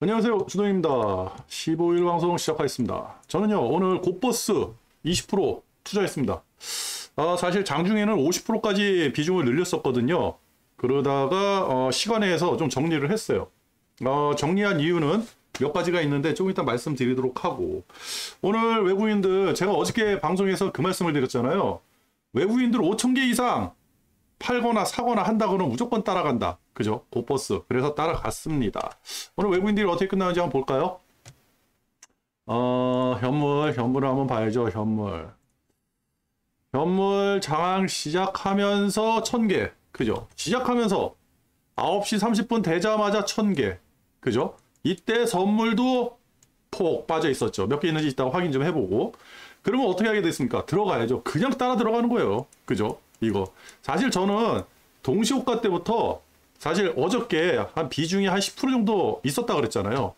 안녕하세요, 주동입니다. 15일 방송 시작하겠습니다. 저는요, 오늘 곧버스 20% 투자했습니다. 사실 장중에는 50%까지 비중을 늘렸었거든요. 그러다가 시간에서 좀 정리를 했어요. 정리한 이유는 몇 가지가 있는데 조금 이따 말씀드리도록 하고, 오늘 외국인들, 제가 어저께 방송에서 그 말씀을 드렸잖아요. 외국인들 5,000개 이상 팔거나 사거나 한다고는 무조건 따라간다. 그죠? 곧버스. 그래서 따라갔습니다. 오늘 외국인들이 어떻게 끝나는지 한번 볼까요? 현물을 한번 봐야죠. 현물 장항 시작하면서 1,000개. 그죠? 시작하면서 9시 30분 되자마자 1,000개. 그죠? 이때 선물도 폭 빠져 있었죠. 몇 개 있는지 이따가 확인 좀 해보고. 그러면 어떻게 하게 됐습니까? 들어가야죠. 그냥 따라 들어가는 거예요. 그죠? 이거. 사실 저는 동시호가 때부터 사실 어저께 한 비중이 한 10% 정도 있었다 그랬잖아요.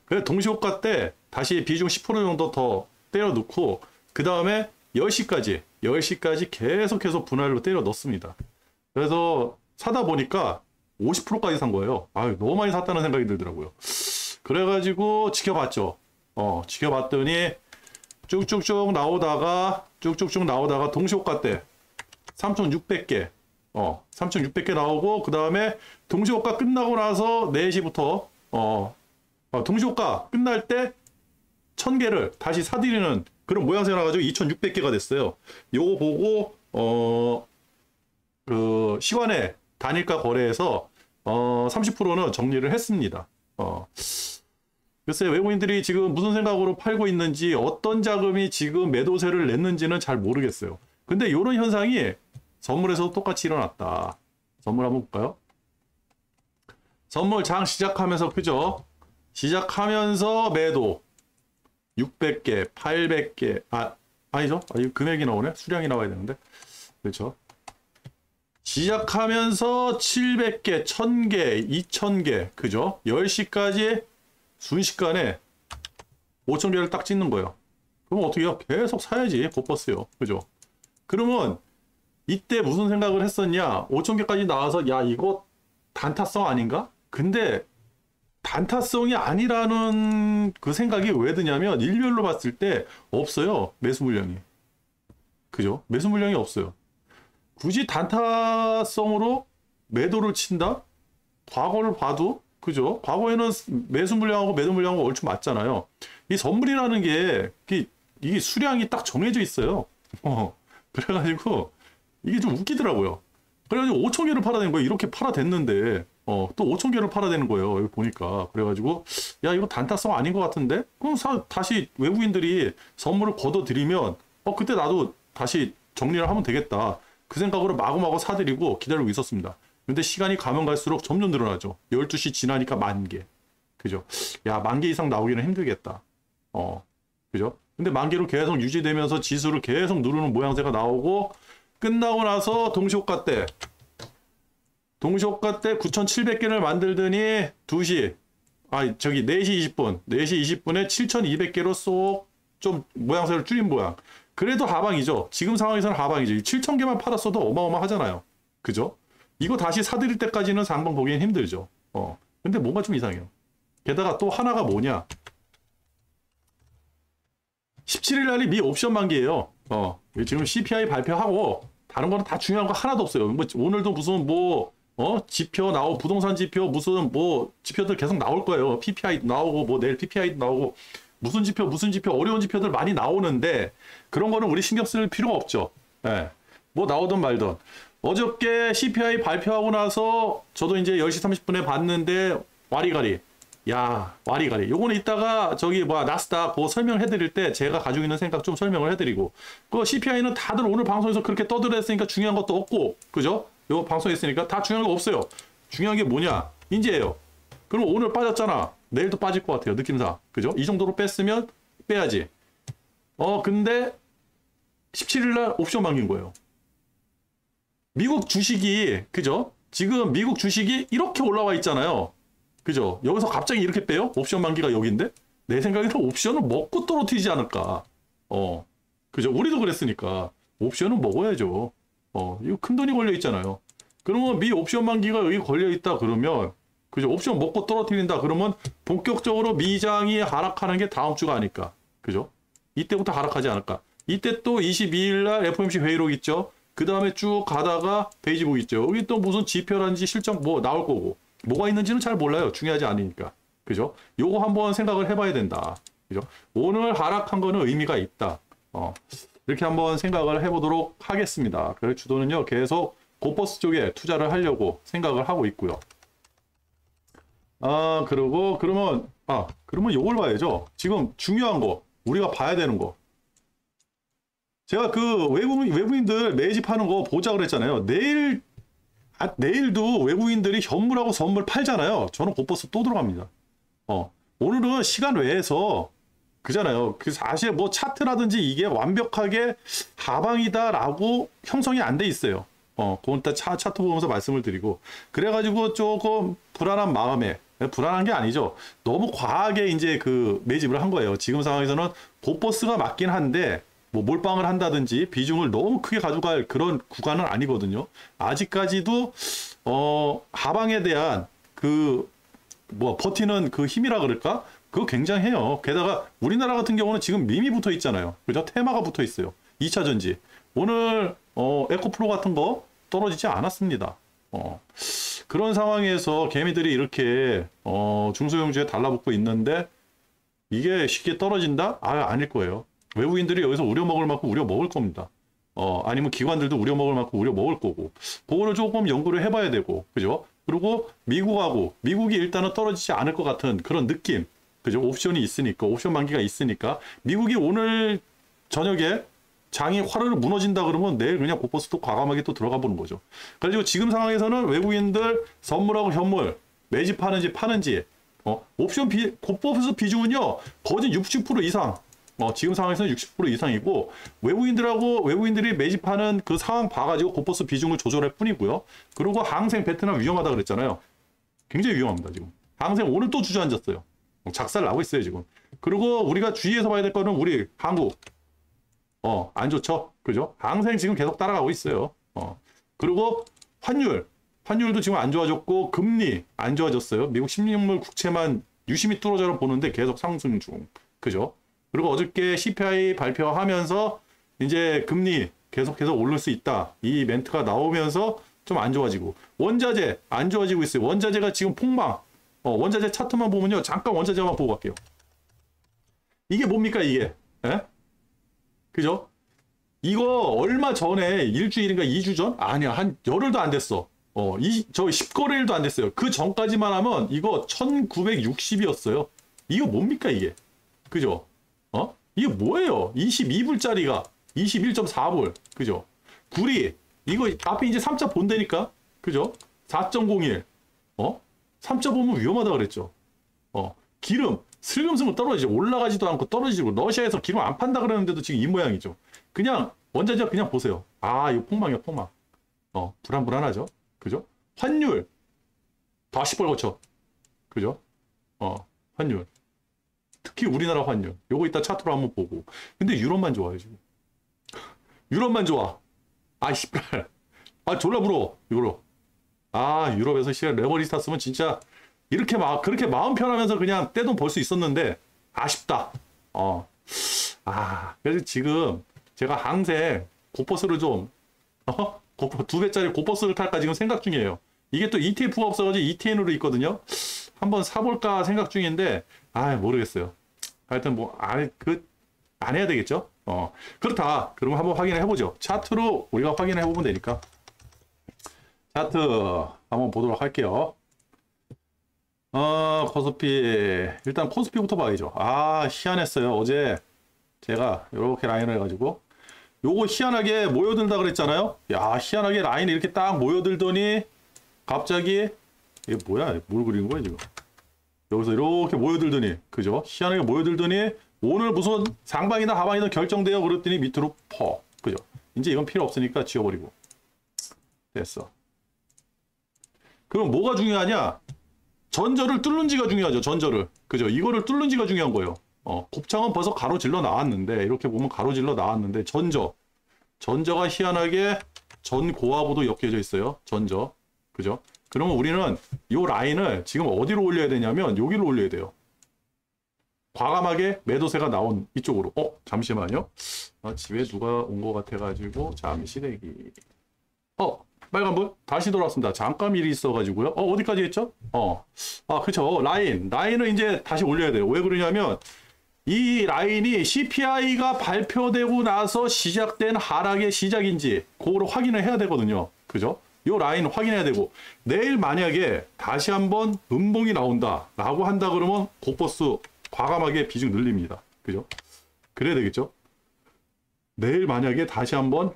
그래서 동시호가 때 다시 비중 10% 정도 더 때려 넣고 그 다음에 10시까지 계속해서 분할로 때려 넣습니다. 그래서 사다 보니까 50%까지 산 거예요. 아유, 너무 많이 샀다는 생각이 들더라고요. 그래가지고 지켜봤죠. 지켜봤더니 쭉쭉쭉 나오다가 동시호가 때 3,600개 3,600개 나오고 그 다음에 동시호가 끝나고 나서 4시부터 동시호가 끝날 때 1,000개를 다시 사들이는 그런 모양새가 나가지고 2,600개가 됐어요. 요거 보고 그 시간에 단일가 거래에서 30%는 정리를 했습니다. 글쎄 외국인들이 지금 무슨 생각으로 팔고 있는지 어떤 자금이 지금 매도세를 냈는지는 잘 모르겠어요. 근데 이런 현상이 선물에서도 똑같이 일어났다. 선물 한번 볼까요? 선물 장 시작하면서 그죠? 시작하면서 매도 600개, 800개 아니죠? 이 금액이 나오네? 수량이 나와야 되는데 그렇죠? 시작하면서 700개, 1000개, 2000개 그죠? 10시까지 순식간에 5000개를 딱 찍는 거예요. 그럼 어떻게 해요? 계속 사야지. 곧버스요. 그죠? 그러면 이때 무슨 생각을 했었냐? 5,000개까지 나와서 야 이거 단타성 아닌가? 근데 단타성이 아니라는 그 생각이 왜 드냐면 일별로 봤을 때 없어요. 매수 물량이. 그죠? 매수 물량이 없어요. 굳이 단타성으로 매도를 친다? 과거를 봐도 그죠? 과거에는 매수 물량하고 매도 물량하고 얼추 맞잖아요. 이 선물이라는 게 이게 수량이 딱 정해져 있어요. 그래가지고 이게 좀 웃기더라고요. 그래가지고 5,000개를 팔아낸 거예요. 이렇게 팔아댔는데 또 5,000개를 팔아대는 거예요. 여기 보니까. 그래가지고 야 이거 단타성 아닌 것 같은데? 그럼 다시 외국인들이 선물을 걷어들이면 그때 나도 다시 정리를 하면 되겠다. 그 생각으로 마구마구 사들이고 기다리고 있었습니다. 근데 시간이 가면 갈수록 점점 늘어나죠. 12시 지나니까 10,000개. 그죠? 야 10,000개 이상 나오기는 힘들겠다. 그죠? 근데 10,000개로 계속 유지되면서 지수를 계속 누르는 모양새가 나오고 끝나고 나서 동시호가 때 9,700개를 만들더니 4시 20분 4시 20분에 7,200개로 쏙 좀 모양새를 줄인 모양. 그래도 하방이죠. 지금 상황에서는 하방이죠. 7,000개만 팔았어도 어마어마하잖아요. 그죠? 이거 다시 사들일 때까지는 상방 보기엔 힘들죠. 근데 뭔가 좀 이상해요. 게다가 또 하나가 뭐냐? 17일 날이 미 옵션 만기예요. 지금 CPI 발표하고 다른 거는 다 중요한 거 하나도 없어요. 뭐 오늘도 무슨 지표 나오고 부동산 지표 무슨 지표들 계속 나올 거예요. PPI 나오고 내일 PPI 나오고 무슨 지표 어려운 지표들 많이 나오는데 그런 거는 우리 신경 쓸 필요가 없죠. 뭐 나오든 말든. 어저께 CPI 발표하고 나서 저도 이제 10시 30분에 봤는데 와리가리. 요거는 이따가 나스닥 그거 설명해드릴 때 제가 가지고 있는 생각 좀 설명을 해드리고 그 CPI는 다들 오늘 방송에서 그렇게 떠들었으니까 중요한 것도 없고 그죠? 요 방송에 있으니까 다 중요한 거 없어요. 중요한 게 뭐냐? 인지예요. 그럼 오늘 빠졌잖아. 내일도 빠질 것 같아요. 느낌상. 그죠? 이 정도로 뺐으면 빼야지. 근데 17일날 옵션 만긴 거예요. 미국 주식이 그죠? 지금 미국 주식이 이렇게 올라와 있잖아요. 그죠? 여기서 갑자기 이렇게 빼요? 옵션 만기가 여기인데? 내 생각에는 옵션을 먹고 떨어뜨리지 않을까. 그죠? 우리도 그랬으니까. 옵션은 먹어야죠. 이거 큰 돈이 걸려 있잖아요. 그러면 미 옵션 만기가 여기 걸려 있다 그러면 그죠? 옵션 먹고 떨어뜨린다. 그러면 본격적으로 미장이 하락하는 게 다음 주가 아닐까. 그죠? 이때부터 하락하지 않을까. 이때 또 22일 날 FOMC 회의록 있죠. 그 다음에 쭉 가다가 페이지북 있죠. 여기 또 무슨 지표라든지 실적 뭐 나올 거고. 뭐가 있는지는 잘 몰라요. 중요하지 않으니까. 그죠? 요거 한번 생각을 해봐야 된다. 그죠? 오늘 하락한 거는 의미가 있다. 이렇게 한번 생각을 해보도록 하겠습니다. 그래서 주도는요, 계속 고퍼스 쪽에 투자를 하려고 생각을 하고 있고요. 그러면 요걸 봐야죠. 지금 중요한 거, 우리가 봐야 되는 거. 제가 그 외국인들 매집하는 거 보자 그랬잖아요. 내일도 외국인들이 현물하고 선물 팔잖아요. 저는 고퍼스 또 들어갑니다. 오늘은 시간 외에서 그잖아요. 그 사실 뭐 차트라든지 이게 완벽하게 하방이다라고 형성이 안 돼 있어요. 그건 일단 차트 보면서 말씀을 드리고, 그래가지고 조금 불안한 마음에, 불안한 게 아니죠. 너무 과하게 이제 그 매집을 한 거예요. 지금 상황에서는 고퍼스가 맞긴 한데, 뭐 몰빵을 한다든지 비중을 너무 크게 가져갈 그런 구간은 아니거든요. 아직까지도 하방에 대한 버티는 그 힘이라 그럴까? 그거 굉장해요. 게다가 우리나라 같은 경우는 지금 밈이 붙어 있잖아요. 그죠? 테마가 붙어 있어요. 2차 전지. 오늘 에코프로 같은 거 떨어지지 않았습니다. 그런 상황에서 개미들이 이렇게 중소형주에 달라붙고 있는데 이게 쉽게 떨어진다? 아닐 거예요. 외국인들이 여기서 우려먹을 만큼 우려먹을 겁니다. 아니면 기관들도 우려먹을 만큼 우려먹을 거고. 그거를 조금 연구를 해봐야 되고, 그죠? 그리고 미국이 일단은 떨어지지 않을 것 같은 그런 느낌. 그죠? 옵션이 있으니까, 옵션 만기가 있으니까. 미국이 오늘 저녁에 장이 화르르 무너진다 그러면 내일 그냥 고퍼스도 과감하게 또 들어가 보는 거죠. 그래가지고 지금 상황에서는 외국인들 선물하고 현물 매집하는지 파는지, 고퍼스 비중은요, 거진 60% 이상. 지금 상황에서는 60% 이상이고, 외국인들이 매집하는 그 상황 봐가지고 고퍼스 비중을 조절할 뿐이고요. 그리고 항생 베트남 위험하다 그랬잖아요. 굉장히 위험합니다, 지금. 항생 오늘 또 주저앉았어요. 작살 나고 있어요, 지금. 그리고 우리가 주의해서 봐야 될 거는 우리 한국. 안 좋죠? 그죠? 항생 지금 계속 따라가고 있어요. 그리고 환율도 지금 안 좋아졌고, 금리 안 좋아졌어요. 미국 10년물 국채만 유심히 뚫어져 보는데 계속 상승 중. 그죠? 그리고 어저께 CPI 발표하면서 이제 금리 계속해서 오를 수 있다. 이 멘트가 나오면서 좀 안 좋아지고. 원자재 안 좋아지고 있어요. 원자재가 지금 폭망. 원자재 차트만 보면요. 잠깐 원자재만 보고 갈게요. 이게 뭡니까, 이게? 에? 그죠? 이거 얼마 전에 일주일인가 2주 전? 아니야. 한 열흘도 안 됐어. 저 10거래일도 안 됐어요. 그 전까지만 하면 이거 1960이었어요. 이거 뭡니까, 이게? 그죠? 이게 뭐예요? 22불짜리가 21.4불. 그죠? 구리. 이거 앞에 이제 3자 본대니까. 그죠? 4.01. 3.5면 위험하다 그랬죠. 기름. 슬금슬금 떨어지죠. 올라가지도 않고 떨어지고. 러시아에서 기름 안 판다 그러는데도 지금 이 모양이죠. 그냥 원자재 그냥 보세요. 이거 폭망이야, 폭망. 불안하죠. 그죠? 환율. 다시 벌거쳐. 그죠? 환율. 특히 우리나라 환율. 요거 이따 차트로 한번 보고. 근데 유럽만 좋아요, 지금. 유럽만 좋아. 씨발. 졸라 부러워, 이거로. 유럽에서 레버리지 탔으면 진짜 이렇게 그렇게 마음 편하면서 그냥 떼돈 벌 수 있었는데 아쉽다. 그래서 지금 제가 항생 고퍼스를 좀 2배짜리 고퍼스를 탈까 지금 생각 중이에요. 이게 또 ETF가 없어가지고 ETN으로 있거든요. 한번 사볼까 생각 중인데 모르겠어요. 하여튼 뭐 안 해야 되겠죠. 그렇다. 그러면 한번 확인해 보죠. 차트로 우리가 확인해 보면 되니까. 차트 한번 보도록 할게요. 코스피. 일단 코스피부터 봐야죠. 희한했어요. 어제 제가 이렇게 라인을 해가지고 요거 희한하게 모여든다 그랬잖아요. 희한하게 라인이 이렇게 딱 모여들더니 갑자기 이게 뭐야? 뭘 그리는 거야 지금? 여기서 이렇게 모여들더니, 그죠? 희한하게 모여들더니 오늘 무슨 상방이나 하방이나 결정돼요 그랬더니 밑으로 그죠? 이제 이건 필요 없으니까 지워버리고. 됐어. 그럼 뭐가 중요하냐? 전저를 뚫는지가 중요하죠. 전저를. 그죠? 이거를 뚫는지가 중요한 거예요. 곱창은 벌써 가로질러 나왔는데, 이렇게 보면 가로질러 나왔는데, 전저가 희한하게 전고하고도 엮여져 있어요. 전저. 그죠? 그러면 우리는 이 라인을 지금 어디로 올려야 되냐면 여기로 올려야 돼요. 과감하게 매도세가 나온 이쪽으로. 잠시만요. 집에 누가 온 것 같아가지고 잠시 대기. 빨간불 다시 돌아왔습니다. 잠깐 일이 있어가지고요. 어디까지 했죠? 그쵸. 라인을 이제 다시 올려야 돼요. 왜 그러냐면 이 라인이 CPI가 발표되고 나서 시작된 하락의 시작인지 그거를 확인을 해야 되거든요. 그죠? 이 라인 확인해야 되고, 내일 만약에 다시 한번 음봉이 나온다 라고 한다 그러면 고버스 과감하게 비중 늘립니다. 그죠? 그래야 되겠죠? 내일 만약에 다시 한번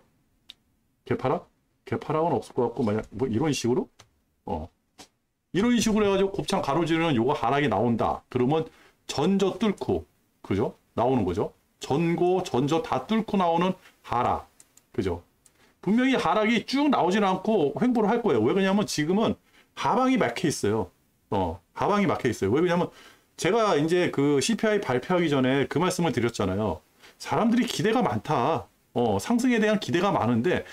개파락은 없을 것 같고, 만약 뭐 이런 식으로 이런 식으로 해가지고 곱창 가로지르는 요거 하락이 나온다 그러면 전저 뚫고, 그죠? 나오는 거죠. 전저 다 뚫고 나오는 하락. 그죠? 분명히 하락이 쭉 나오진 않고 횡보를 할 거예요. 왜 그러냐면 지금은 하방이 막혀 있어요. 하방이 막혀 있어요. 왜 그러냐면 제가 이제 그 CPI 발표하기 전에 그 말씀을 드렸잖아요. 사람들이 기대가 많다. 상승에 대한 기대가 많은데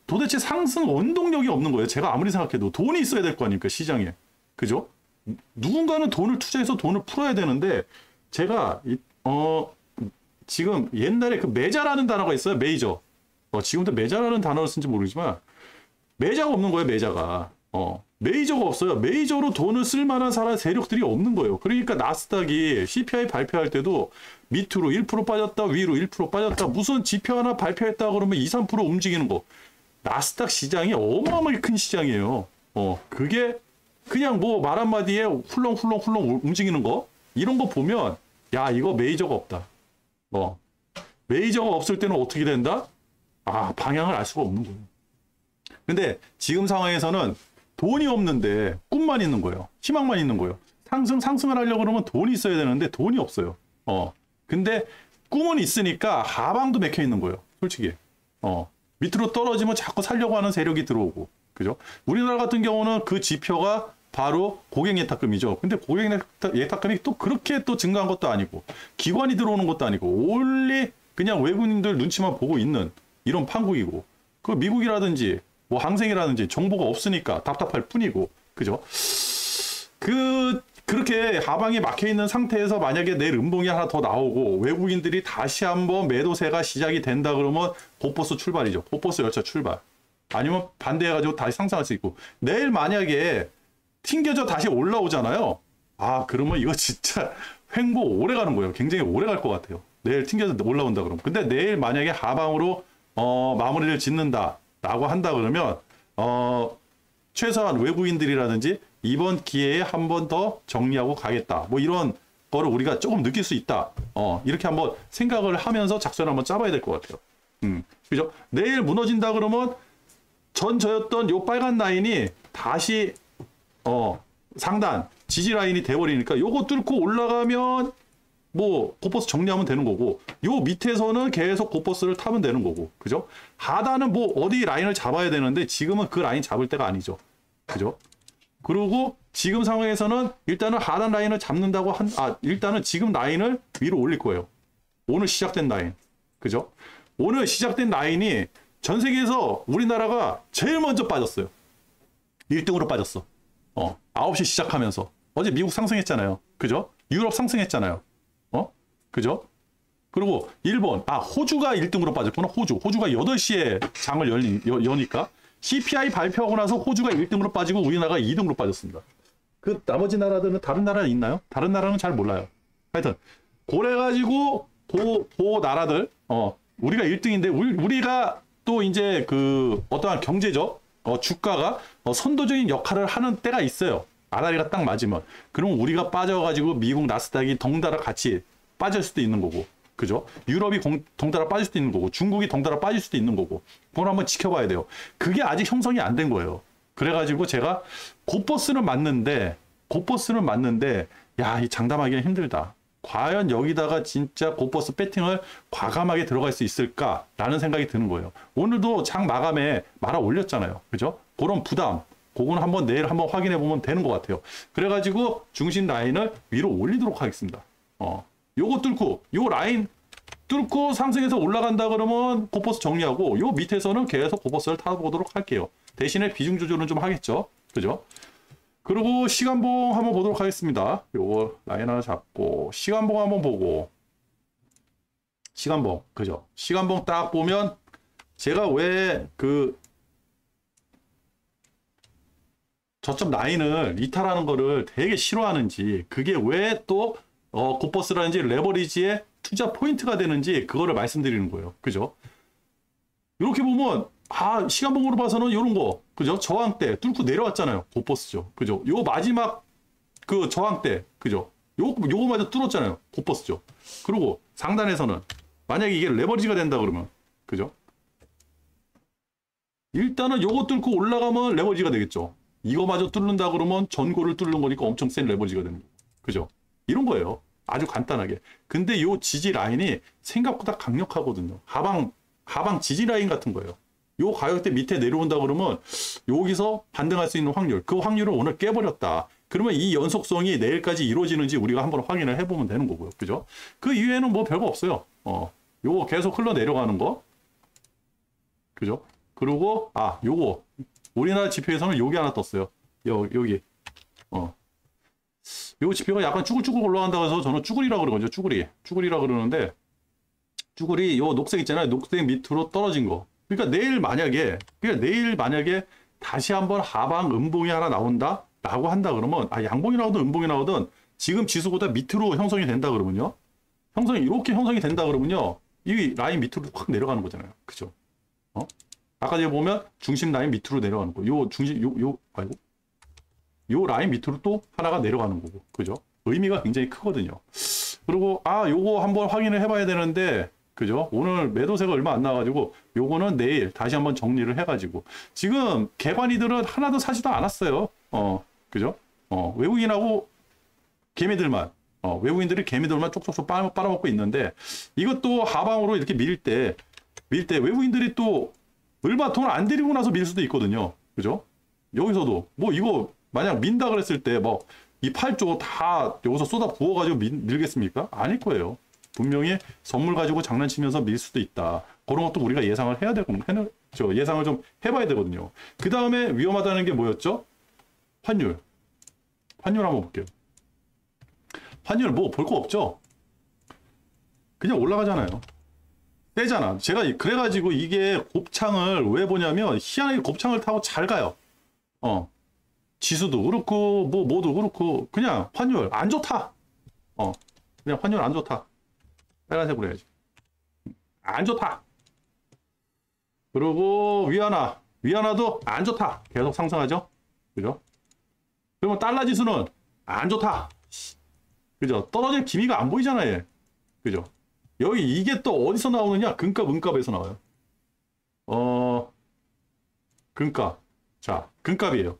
도대체 상승 원동력이 없는 거예요. 제가 아무리 생각해도 돈이 있어야 될 거 아닙니까, 시장에. 그죠? 누군가는 돈을 투자해서 돈을 풀어야 되는데, 제가 지금 옛날에 그 매자라는 단어가 있어요. 메이저. 지금도 매자라는 단어를 쓴지 모르지만 매자가 없는 거예요. 매자가. 메이저가 없어요. 메이저로 돈을 쓸 만한 사람 세력들이 없는 거예요. 그러니까 나스닥이 CPI 발표할 때도 밑으로 1% 빠졌다, 위로 1% 빠졌다, 무슨 지표 하나 발표했다 그러면 2, 3% 움직이는 거. 나스닥 시장이 어마어마하게 큰 시장이에요. 그게 그냥 뭐 말 한마디에 훌렁훌렁 움직이는 거, 이런 거 보면 야, 이거 메이저가 없다. 메이저가 없을 때는 어떻게 된다? 방향을 알 수가 없는 거예요. 근데 지금 상황에서는 돈이 없는데 꿈만 있는 거예요. 희망만 있는 거예요. 상승을 하려고 그러면 돈이 있어야 되는데 돈이 없어요. 근데 꿈은 있으니까 하방도 맥혀 있는 거예요. 솔직히. 밑으로 떨어지면 자꾸 살려고 하는 세력이 들어오고. 그죠? 우리나라 같은 경우는 그 지표가 바로 고객예탁금이죠. 근데 고객예탁금이 또 그렇게 또 증가한 것도 아니고, 기관이 들어오는 것도 아니고, 올리 그냥 외국인들 눈치만 보고 있는 이런 판국이고, 그 미국이라든지 뭐 항생이라든지 정보가 없으니까 답답할 뿐이고. 그죠? 그렇게 하방이 막혀 있는 상태에서 만약에 내일 음봉이 하나 더 나오고 외국인들이 다시 한번 매도세가 시작이 된다 그러면 고버스 출발이죠. 고버스 열차 출발. 아니면 반대해가지고 다시 상승할 수 있고, 내일 만약에 튕겨져 다시 올라오잖아요. 그러면 이거 진짜 횡보 오래 가는 거예요. 굉장히 오래 갈 것 같아요. 내일 튕겨져 올라온다 그러면. 근데 내일 만약에 하방으로 마무리를 짓는다라고 한다 그러면 최소한 외국인들이라든지 이번 기회에 한 번 더 정리하고 가겠다. 뭐 이런 거를 우리가 조금 느낄 수 있다. 이렇게 한번 생각을 하면서 작전을 한번 짜봐야 될 것 같아요. 그죠? 내일 무너진다 그러면 전저였던 요 빨간 라인이 다시 상단 지지 라인이 돼버리니까 요거 뚫고 올라가면 뭐 고버스 정리하면 되는 거고, 요 밑에서는 계속 고버스를 타면 되는 거고. 그죠? 하단은 뭐 어디 라인을 잡아야 되는데 지금은 그 라인 잡을 때가 아니죠. 그죠? 그리고 지금 상황에서는 일단은 하단 라인을 잡는다고 일단은 지금 라인을 위로 올릴 거예요. 오늘 시작된 라인. 그죠? 오늘 시작된 라인이 전 세계에서 우리나라가 제일 먼저 빠졌어요. 1등으로 빠졌어. 9시 시작하면서. 어제 미국 상승했잖아요. 그죠? 유럽 상승했잖아요. 그죠? 그리고 일본, 호주가 1등으로 빠졌구나. 호주가 8시에 장을 여니까 CPI 발표하고 나서 호주가 1등으로 빠지고 우리나라가 2등으로 빠졌습니다. 그 나머지 나라들은 다른 나라 있나요? 다른 나라는 잘 몰라요. 하여튼 그래가지고 나라들 우리가 1등인데 우리가 또 이제 그 어떠한 경제적 주가가 선도적인 역할을 하는 때가 있어요. 아다리가 딱 맞으면. 그럼 우리가 빠져가지고 미국 나스닥이 덩달아 같이 빠질 수도 있는 거고. 그죠? 유럽이 덩달아 빠질 수도 있는 거고, 중국이 덩달아 빠질 수도 있는 거고, 그걸 한번 지켜봐야 돼요. 그게 아직 형성이 안 된 거예요. 그래가지고 제가 고버스는 맞는데, 야, 이 장담하기는 힘들다. 과연 여기다가 진짜 고버스 배팅을 과감하게 들어갈 수 있을까라는 생각이 드는 거예요. 오늘도 장 마감에 말아 올렸잖아요. 그죠? 그런 부담, 그거는 한번 내일 한번 확인해 보면 되는 것 같아요. 그래가지고 중심 라인을 위로 올리도록 하겠습니다. 요거 뚫고, 요 라인 뚫고 상승해서 올라간다 그러면 고버스 정리하고, 요 밑에서는 계속 고버스를 타보도록 할게요. 대신에 비중 조절은 좀 하겠죠. 그죠? 그리고 시간봉 한번 보도록 하겠습니다. 요거 라인 하나 잡고 시간봉 한번 보고 시간봉 그죠? 시간봉 딱 보면 제가 왜 그 저점 라인을 이탈하는 거를 되게 싫어하는지 그게 왜 또 곱버스라든지 레버리지의 투자 포인트가 되는지 그거를 말씀드리는 거예요. 그죠? 이렇게 보면 시간봉으로 봐서는 이런 거 그죠? 저항대 뚫고 내려왔잖아요. 곱버스죠. 그죠? 요 마지막 그 저항대 그죠? 요거마저 뚫었잖아요. 곱버스죠. 그리고 상단에서는 만약에 이게 레버리지가 된다 그러면 그죠? 일단은 요거 뚫고 올라가면 레버리지가 되겠죠. 이거마저 뚫는다 그러면 전고를 뚫는 거니까 엄청 센 레버리지가 되는 거고. 그죠? 이런 거예요. 아주 간단하게. 근데 요 지지 라인이 생각보다 강력하거든요. 하방 지지 라인 같은 거예요. 요 가격대 밑에 내려온다 그러면 여기서 반등할 수 있는 확률, 그 확률을 오늘 깨버렸다. 그러면 이 연속성이 내일까지 이루어지는지 우리가 한번 확인을 해보면 되는 거고요. 그죠? 그 이외에는 뭐 별거 없어요. 요거 계속 흘러 내려가는 거. 그죠? 그리고, 요거. 우리나라 지표에서는 여기 하나 떴어요. 여기. 요 지표가 약간 쭈글쭈글 올라간다고 해서 저는 쭈글이라고 그러거든요. 쭈글이라고 그러는데, 쭈글이 요 녹색 있잖아요. 녹색 밑으로 떨어진 거. 그러니까 내일 만약에 다시 한번 하방 음봉이 하나 나온다? 라고 한다 그러면, 양봉이 나오든 음봉이 나오든 지금 지수보다 밑으로 형성이 된다 그러면요. 이렇게 형성이 된다 그러면요. 이 라인 밑으로 확 내려가는 거잖아요. 그죠? 아까 제가 보면 중심 라인 밑으로 내려가는 거. 요 라인 밑으로 또 하나가 내려가는 거고. 그죠? 의미가 굉장히 크거든요. 그리고, 요거 한번 확인을 해봐야 되는데, 그죠? 오늘 매도세가 얼마 안 나와가지고, 요거는 내일 다시 한번 정리를 해가지고. 지금 개관이들은 하나도 사지도 않았어요. 그죠? 외국인하고 개미들만, 외국인들이 개미들만 쪽쪽쪽 빨아먹고 있는데, 이것도 하방으로 이렇게 밀 때 외국인들이 또 얼마 돈 안 들이고 나서 밀 수도 있거든요. 그죠? 여기서도, 이거 만약 민다 그랬을 때, 이 8조 다 여기서 쏟아 부어가지고 밀겠습니까? 아닐 거예요. 분명히 선물 가지고 장난치면서 밀 수도 있다. 그런 것도 우리가 예상을 해야 되고, 예상을 좀 해봐야 되거든요. 그 다음에 위험하다는 게 뭐였죠? 환율 한번 볼게요. 환율 볼 거 없죠? 그냥 올라가잖아요. 세잖아. 제가 그래가지고 이게 곱창을 왜 보냐면 희한하게 곱창을 타고 잘 가요. 지수도 그렇고 뭐도 그렇고 그냥 환율 안 좋다. 그냥 환율 안 좋다. 빨간색으로 해야지. 안 좋다. 그리고 위안화도 안 좋다. 계속 상승하죠. 그죠? 그러면 달러 지수는 안 좋다. 그죠? 떨어질 기미가 안 보이잖아요. 그죠? 이게 또 어디서 나오느냐? 금값에서 나와요. 금값. 자, 금값이에요.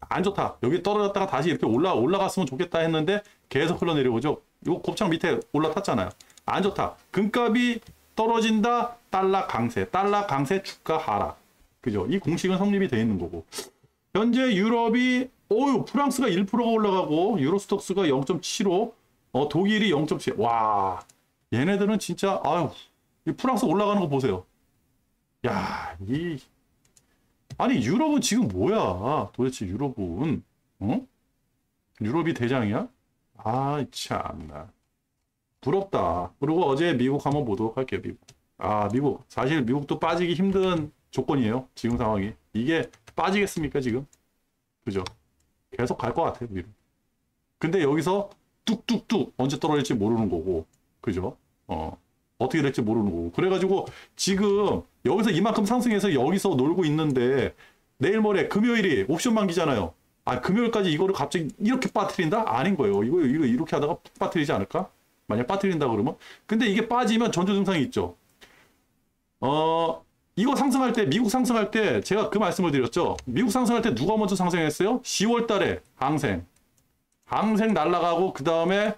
안 좋다. 여기 떨어졌다가 다시 이렇게 올라갔으면 좋겠다 했는데 계속 흘러내려오죠. 이거 곱창 밑에 올라탔잖아요. 안 좋다. 금값이 떨어진다. 달러 강세 주가 하락. 그죠? 이 공식은 성립이 되어 있는 거고. 현재 유럽이 프랑스가 1%가 올라가고 유로스톡스가 0.75, 독일이 0.7. 와. 얘네들은 진짜 이 프랑스 올라가는 거 보세요. 야, 아니 유럽은 지금 뭐야? 도대체 유럽은 유럽이 대장이야? 참나 부럽다. 그리고 어제 미국 한번 보도록 할게요. 미국 사실 미국도 빠지기 힘든 조건이에요. 지금 상황이 이게 빠지겠습니까 지금? 그죠? 계속 갈 것 같아요 위로. 근데 여기서 뚝뚝뚝 언제 떨어질지 모르는 거고. 그죠? 어떻게 될지 모르는 거고. 그래가지고 지금 여기서 이만큼 상승해서 여기서 놀고 있는데 내일 모레 금요일이 옵션 만기잖아요. 금요일까지 이거를 갑자기 이렇게 빠뜨린다? 아닌 거예요. 이거 이렇게 하다가 푹 빠뜨리지 않을까? 만약 빠뜨린다 그러면. 근데 이게 빠지면 전조 증상이 있죠. 이거 상승할 때, 미국 상승할 때 제가 그 말씀을 드렸죠. 미국 상승할 때 누가 먼저 상승했어요? 10월 달에 항생 날라가고 그 다음에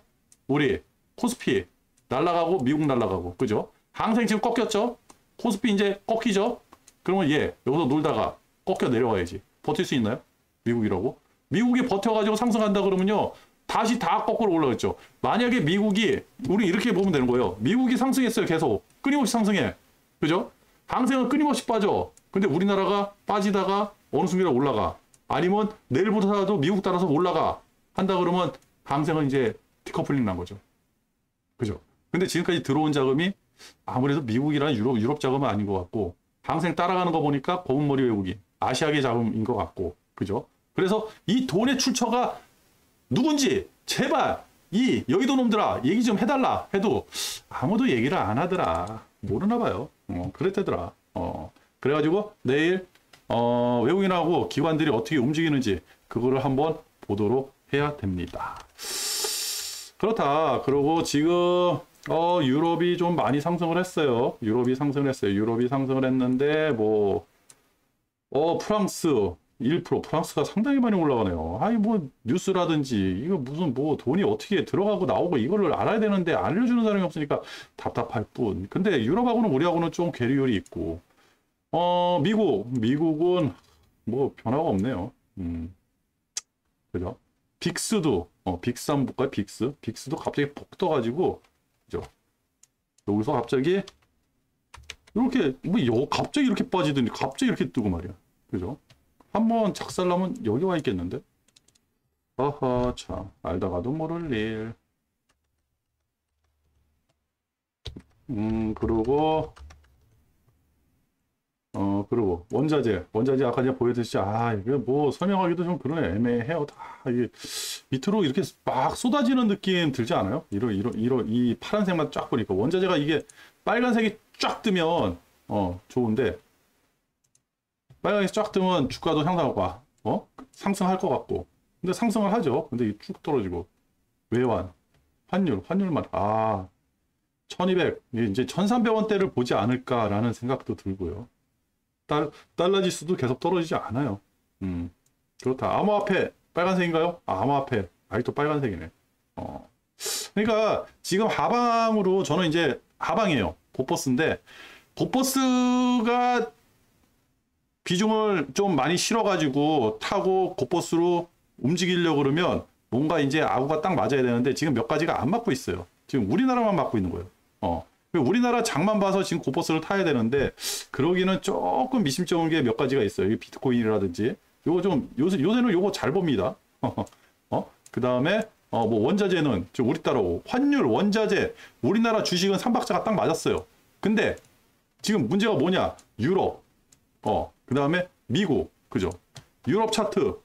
우리 코스피 날라가고 미국 날라가고. 그죠? 항생 지금 꺾였죠? 코스피 이제 꺾이죠? 그러면 여기서 놀다가 꺾여 내려와야지. 버틸 수 있나요? 미국이라고? 미국이 버텨가지고 상승한다 그러면요. 다시 다 거꾸로 올라갔죠. 만약에 우리 이렇게 보면 되는 거예요. 미국이 상승했어요. 계속. 끊임없이 상승해. 그죠? 항생은 끊임없이 빠져. 근데 우리나라가 빠지다가 어느 순간에 올라가. 아니면 내일부터라도 미국 따라서 올라가 한다 그러면 항생은 이제 디커플링 난 거죠. 그죠? 근데 지금까지 들어온 자금이 아무래도 미국이랑 유럽 자금은 아닌 것 같고 항생 따라가는 거 보니까 검은머리 외국인, 아시아계 자금인 것 같고, 그죠? 그래서 이 돈의 출처가 누군지 제발 이 여의도 놈들아 얘기 좀 해달라 해도 아무도 얘기를 안 하더라. 모르나 봐요. 그랬대더라. 그래가지고 내일 외국인하고 기관들이 어떻게 움직이는지 그거를 한번 보도록 해야 됩니다. 그렇다. 그리고 지금 유럽이 좀 많이 상승을 했어요. 유럽이 상승을 했는데 프랑스 1%, 프랑스가 상당히 많이 올라가네요. 아니 뭐 뉴스라든지 이거 무슨 뭐 돈이 어떻게 들어가고 나오고 이거를 알아야 되는데 알려주는 사람이 없으니까 답답할 뿐. 근데 유럽하고는 우리하고는 좀 괴리율이 있고 미국은 뭐 변화가 없네요. 그죠? 빅스도 빅스 한번 볼까요? 빅스도 갑자기 폭 떠가지고, 그죠? 여기서 갑자기 이렇게 갑자기 이렇게 빠지더니 갑자기 이렇게 뜨고 말이야. 그죠? 한번 작살나면 여기 와 있겠는데? 아하, 참 알다가도 모를 일. 그리고 원자재 아까 제가 보여드렸지. 이게 뭐 설명하기도 좀 그러네. 애매해요. 다 이게 밑으로 이렇게 막 쏟아지는 느낌 들지 않아요? 이 파란색만 쫙 보니까 원자재가 이게 빨간색이 쫙 뜨면 좋은데 빨간색이 쫙 뜨면 주가도 향상하고 상승할 것 같고, 근데 상승을 하죠. 근데 이게 쭉 떨어지고 외환 환율만 1200 이제 1300원대를 보지 않을까라는 생각도 들고요. 달러 지수도 계속 떨어지지 않아요. 그렇다. 암호화폐 빨간색인가요? 암호화폐 아직도 빨간색이네. 그러니까 지금 하방으로 저는 이제 하방이에요. 보퍼스인데 보퍼스가 비중을 좀 많이 실어가지고 타고 고버스로 움직이려고 그러면 뭔가 이제 아구가 딱 맞아야 되는데 지금 몇 가지가 안 맞고 있어요. 지금 우리나라만 맞고 있는 거예요. 우리나라 장만 봐서 지금 고버스를 타야 되는데 그러기는 조금 미심쩍은 게 몇 가지가 있어요. 이 비트코인이라든지 요거 좀 요새는 요거 잘 봅니다. 그 다음에 뭐 원자재는 좀 우리 따라오고 환율, 원자재, 우리나라 주식은 3박자가 딱 맞았어요. 근데 지금 문제가 뭐냐? 유럽, 그 다음에 미국, 그죠? 유럽 차트,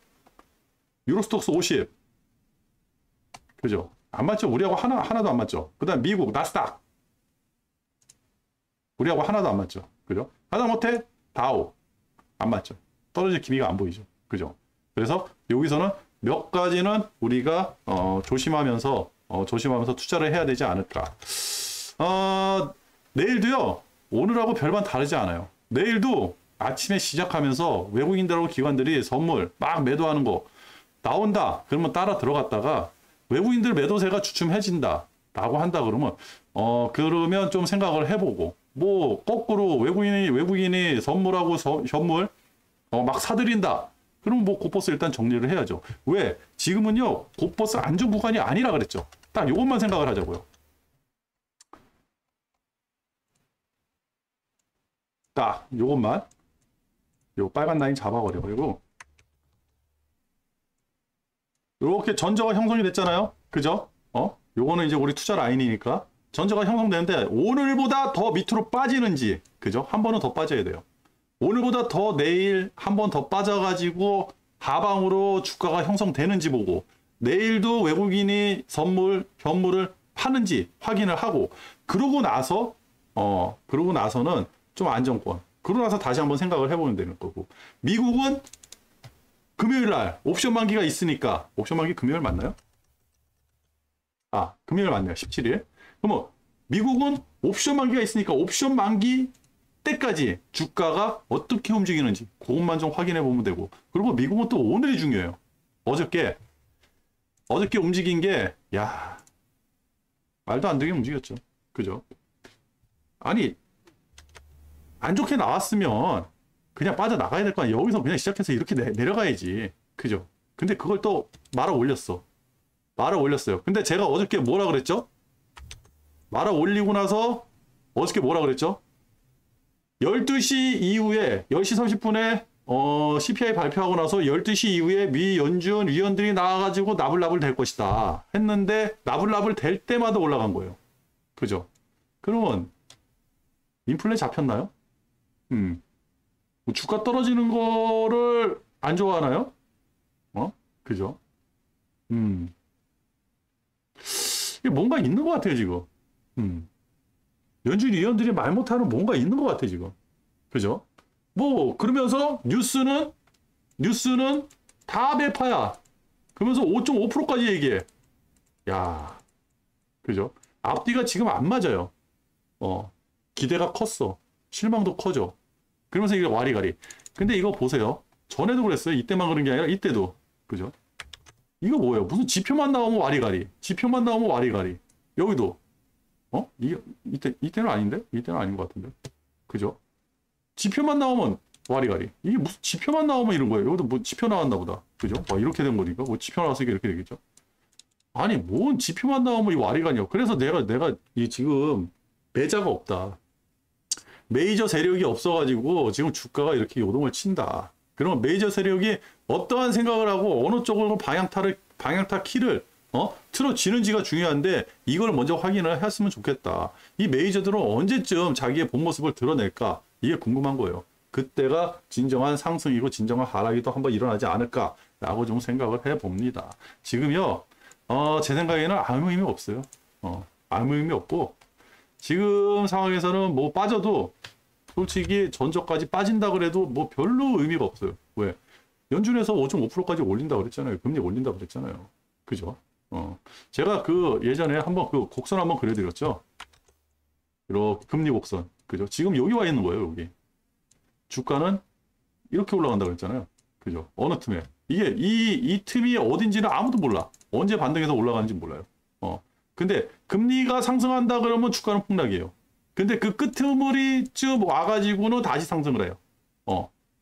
유로스톡스 50, 그죠? 안 맞죠? 우리하고 하나도 안 맞죠? 그 다음 미국, 나스닥, 우리하고 하나도 안 맞죠? 그죠? 하다못해 다우, 안 맞죠? 떨어질 기미가 안 보이죠? 그죠? 그래서 여기서는 몇 가지는 우리가 조심하면서 투자를 해야 되지 않을까. 내일도요, 오늘하고 별반 다르지 않아요. 내일도 아침에 시작하면서 외국인들하고 기관들이 선물 막 매도하는 거 나온다. 그러면 따라 들어갔다가 외국인들 매도세가 주춤해진다. 라고 한다 그러면 그러면 좀 생각을 해보고 뭐 거꾸로 외국인이 선물하고 현물 막 사들인다. 그럼 뭐 고버스 일단 정리를 해야죠. 왜? 지금은요 고버스 안전 구간이 아니라 그랬죠. 딱 이것만 생각을 하자고요. 딱 요것만 요 빨간 라인 잡아버려. 그리고 이렇게 전저가 형성이 됐잖아요. 그죠? 요거는 이제 우리 투자 라인이니까 전저가 형성되는데 오늘보다 더 밑으로 빠지는지, 그죠? 한 번은 더 빠져야 돼요. 오늘보다 더 내일 한 번 더 빠져가지고 하방으로 주가가 형성되는지 보고 내일도 외국인이 현물을 파는지 확인을 하고 그러고 나서는 좀 안정권. 그러고 나서 다시 한번 생각을 해보면 되는 거고. 미국은 금요일 날 옵션 만기가 있으니까 옵션 만기 금요일 맞나요? 금요일 맞네요. 17일. 그러면 미국은 옵션 만기가 있으니까 옵션 만기 때까지 주가가 어떻게 움직이는지 그것만 좀 확인해 보면 되고. 그리고 미국은 또 오늘이 중요해요. 어저께 움직인 게 말도 안 되게 움직였죠. 그죠? 아니 안 좋게 나왔으면 그냥 빠져나가야 될 거 아니야. 여기서 그냥 시작해서 이렇게 내려가야지. 그죠? 근데 그걸 또 말아 올렸어요. 근데 제가 어저께 뭐라 그랬죠? 말아 올리고 나서 어저께 뭐라 그랬죠? 12시 이후에 10시 30분에 CPI 발표하고 나서 12시 이후에 미 연준 위원들이 나와가지고 나불나불 될 것이다 했는데 나불나불 될 때마다 올라간 거예요. 그죠? 그러면 인플레 잡혔나요? 뭐 주가 떨어지는 거를 안 좋아하나요? 그죠? 이게 뭔가 있는 것 같아요, 지금. 연준 위원들이 말 못하는 뭔가 있는 것 같아, 지금. 그죠? 뭐, 그러면서 뉴스는 다 매파야. 그러면서 5.5%까지 얘기해. 야, 그죠? 앞뒤가 지금 안 맞아요. 기대가 컸어. 실망도 커져. 그러면서 이게 와리가리. 근데 이거 보세요. 전에도 그랬어요. 이때만 그런 게 아니라 이때도. 그죠? 이거 뭐예요? 무슨 지표만 나오면 와리가리. 지표만 나오면 와리가리. 여기도. 이때는 아닌데? 이때는 아닌 것 같은데. 그죠? 지표만 나오면 와리가리. 이게 무슨 지표만 나오면 이런 거예요. 여기도 뭐 지표 나왔나 보다. 그죠? 이렇게 된 거니까. 뭐 지표 나왔으니까 이렇게 되겠죠? 아니, 뭔 지표만 나오면 이 와리가리요. 그래서 내가 이 지금 매자가 없다. 메이저 세력이 없어가지고 지금 주가가 이렇게 요동을 친다. 그러면 메이저 세력이 어떠한 생각을 하고 어느 쪽으로 방향타 키를 틀어지는지가 중요한데 이걸 먼저 확인을 했으면 좋겠다. 이 메이저들은 언제쯤 자기의 본 모습을 드러낼까? 이게 궁금한 거예요. 그때가 진정한 상승이고 진정한 하락이 또 한번 일어나지 않을까라고 좀 생각을 해봅니다. 지금요, 제 생각에는 아무 의미 없어요. 아무 의미 없고 지금 상황에서는 뭐 빠져도 솔직히 전저까지 빠진다 그래도 뭐 별로 의미가 없어요. 왜? 연준에서 5.5%까지 올린다 그랬잖아요. 금리 올린다 그랬잖아요. 그죠? 제가 그 예전에 한번 그 곡선 한번 그려드렸죠. 이렇게 금리 곡선. 그죠? 지금 여기 와 있는 거예요, 여기. 주가는 이렇게 올라간다 그랬잖아요. 그죠? 어느 틈에. 이게 이 틈이 어딘지는 아무도 몰라. 언제 반등해서 올라가는지 몰라요. 근데 금리가 상승한다 그러면 주가는 폭락이에요. 근데 그 끄트머리쯤 와가지고는 다시 상승을 해요.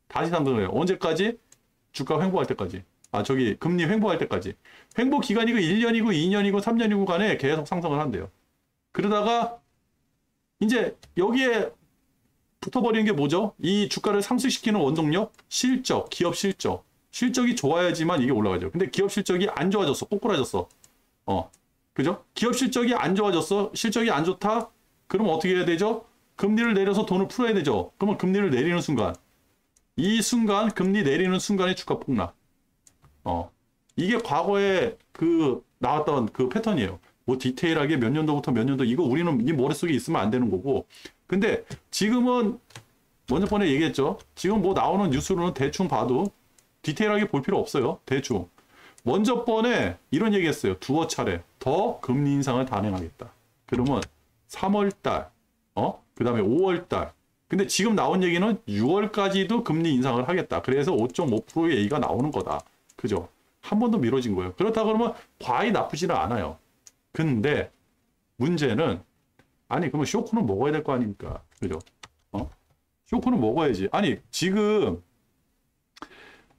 다시 상승을 해요. 언제까지? 주가 횡보할 때까지. 금리 횡보할 때까지. 횡보 기간이 1년이고 2년이고 3년이고 간에 계속 상승을 한대요. 그러다가 이제 여기에 붙어버리는 게 뭐죠? 이 주가를 상승시키는 원동력? 실적, 기업 실적. 실적이 좋아야지만 이게 올라가죠. 근데 기업 실적이 안 좋아졌어. 꼬꾸라졌어. 그죠? 기업 실적이 안 좋아졌어. 실적이 안 좋다? 그럼 어떻게 해야 되죠? 금리를 내려서 돈을 풀어야 되죠. 그러면 금리를 내리는 순간. 이 순간, 금리 내리는 순간에 주가 폭락. 이게 과거에 나왔던 그 패턴이에요. 뭐 디테일하게 몇 년도부터 몇 년도, 이거 우리는 이 머릿속에 있으면 안 되는 거고. 근데 지금은, 먼저 번에 얘기했죠. 지금 뭐 나오는 뉴스로는 대충 봐도 디테일하게 볼 필요 없어요. 대충. 먼저 번에 이런 얘기 했어요. 두어 차례 더 금리 인상을 단행하겠다. 그러면 3월달, 그 다음에 5월달. 근데 지금 나온 얘기는 6월까지도 금리 인상을 하겠다. 그래서 5.5%의 얘기가 나오는 거다. 그죠? 한 번 더 미뤄진 거예요. 그렇다 그러면 과히 나쁘지는 않아요. 근데 문제는, 아니, 그러면 쇼크는 먹어야 될 거 아닙니까? 그죠? 쇼크는 먹어야지. 아니, 지금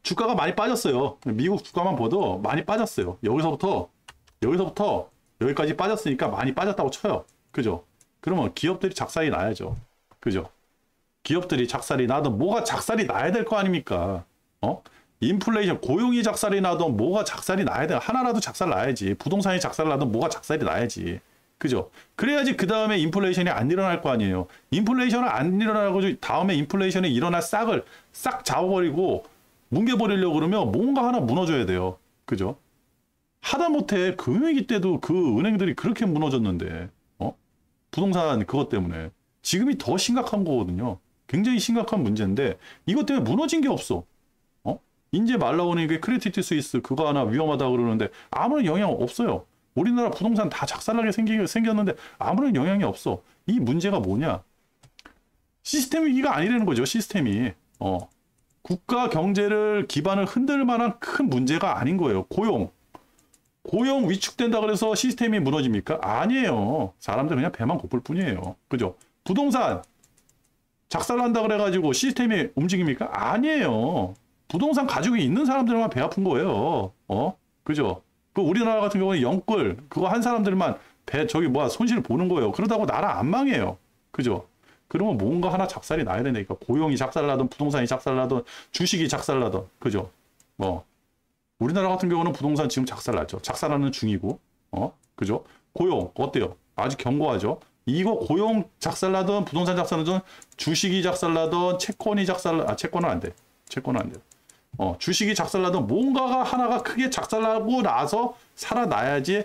주가가 많이 빠졌어요. 미국 주가만 봐도 많이 빠졌어요. 여기서부터 여기까지 빠졌으니까 많이 빠졌다고 쳐요. 그죠? 그러면 기업들이 작살이 나야죠. 그죠? 기업들이 작살이 나든 뭐가 작살이 나야 될 거 아닙니까? 인플레이션, 고용이 작살이 나든 뭐가 작살이 나야 돼. 하나라도 작살 나야지. 부동산이 작살 나든 뭐가 작살이 나야지. 그죠? 그래야지 그 다음에 인플레이션이 안 일어날 거 아니에요. 인플레이션은 안 일어나고 다음에 인플레이션이 일어날 싹을 싹 잡아버리고 뭉개버리려고 그러면 뭔가 하나 무너져야 돼요. 그죠? 하다못해 금융위기 때도 그 은행들이 그렇게 무너졌는데, 부동산 그것 때문에. 지금이 더 심각한 거거든요. 굉장히 심각한 문제인데, 이것 때문에 무너진 게 없어. 이제 말 나오는 게 크레디트 스위스 그거 하나 위험하다 그러는데 아무런 영향 없어요. 우리나라 부동산 다 작살나게 생겼는데 아무런 영향이 없어. 이 문제가 뭐냐? 시스템 위기가 아니라는 거죠. 시스템이. 국가 경제를 기반을 흔들 만한 큰 문제가 아닌 거예요. 고용 위축된다 그래서 시스템이 무너집니까? 아니에요. 사람들 그냥 배만 고플 뿐이에요. 그죠? 부동산 작살난다 그래가지고 시스템이 움직입니까? 아니에요. 부동산 가지고 있는 사람들만 배 아픈 거예요. 그죠? 그 우리나라 같은 경우는 영끌 그거 한 사람들만 손실 보는 거예요. 그러다고 나라 안 망해요. 그죠? 그러면 뭔가 하나 작살이 나야 되니까. 고용이 작살나든 부동산이 작살나든 주식이 작살나든. 그죠? 우리나라 같은 경우는 부동산 지금 작살났죠. 작살나는 중이고. 그죠? 고용 어때요? 아주 견고하죠. 이거 고용 작살나든 부동산 작살나든 주식이 작살나든 채권은 안 돼. 채권은 안 돼. 주식이 작살나든 뭔가가 하나가 크게 작살나고 나서 살아나야지.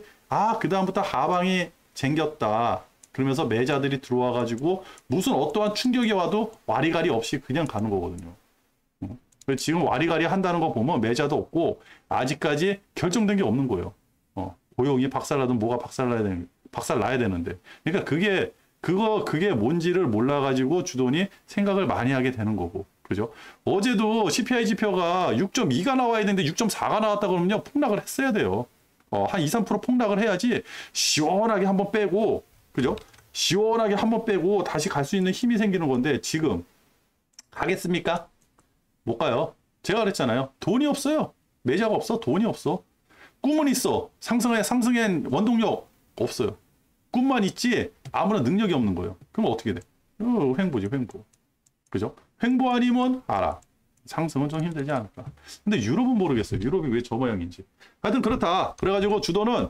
그 다음부터 하방이 쟁겼다. 그러면서 매자들이 들어와 가지고 무슨 어떠한 충격이 와도 와리가리 없이 그냥 가는 거거든요. 지금 와리가리 한다는 거 보면 매자도 없고 아직까지 결정된 게 없는 거예요. 고용이 박살나든 뭐가 박살나야 되는데. 그러니까 그게 뭔지를 몰라가지고 주돈이 생각을 많이 하게 되는 거고. 그죠? 어제도 CPI 지표가 6.2가 나와야 되는데 6.4가 나왔다 그러면요. 폭락을 했어야 돼요. 한 2, 3% 폭락을 해야지 시원하게 한번 빼고, 그죠? 시원하게 한번 빼고 다시 갈 수 있는 힘이 생기는 건데 지금 가겠습니까? 못 가요. 제가 그랬잖아요. 돈이 없어요. 매자가 없어. 돈이 없어. 꿈은 있어. 상승의 원동력 없어요. 꿈만 있지 아무런 능력이 없는 거예요. 그럼 어떻게 돼? 횡보지, 횡보. 그죠? 횡보 아니면 알아. 상승은 좀 힘들지 않을까. 근데 유럽은 모르겠어요. 유럽이 왜 저 모양인지. 하여튼 그렇다. 그래가지고 주도는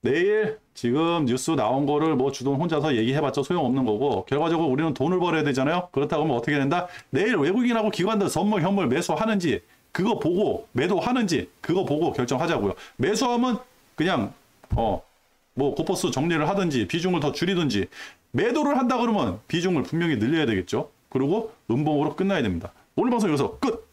내일 지금 뉴스 나온 거를 뭐 주돈 혼자서 얘기해봤자 소용없는 거고, 결과적으로 우리는 돈을 벌어야 되잖아요. 그렇다고 하면 어떻게 된다? 내일 외국인하고 기관들 선물 현물 매수하는지 그거 보고, 매도하는지 그거 보고 결정하자고요. 매수하면 그냥 뭐 고퍼스 정리를 하든지 비중을 더 줄이든지, 매도를 한다 그러면 비중을 분명히 늘려야 되겠죠. 그리고 음봉으로 끝나야 됩니다. 오늘 방송 여기서 끝!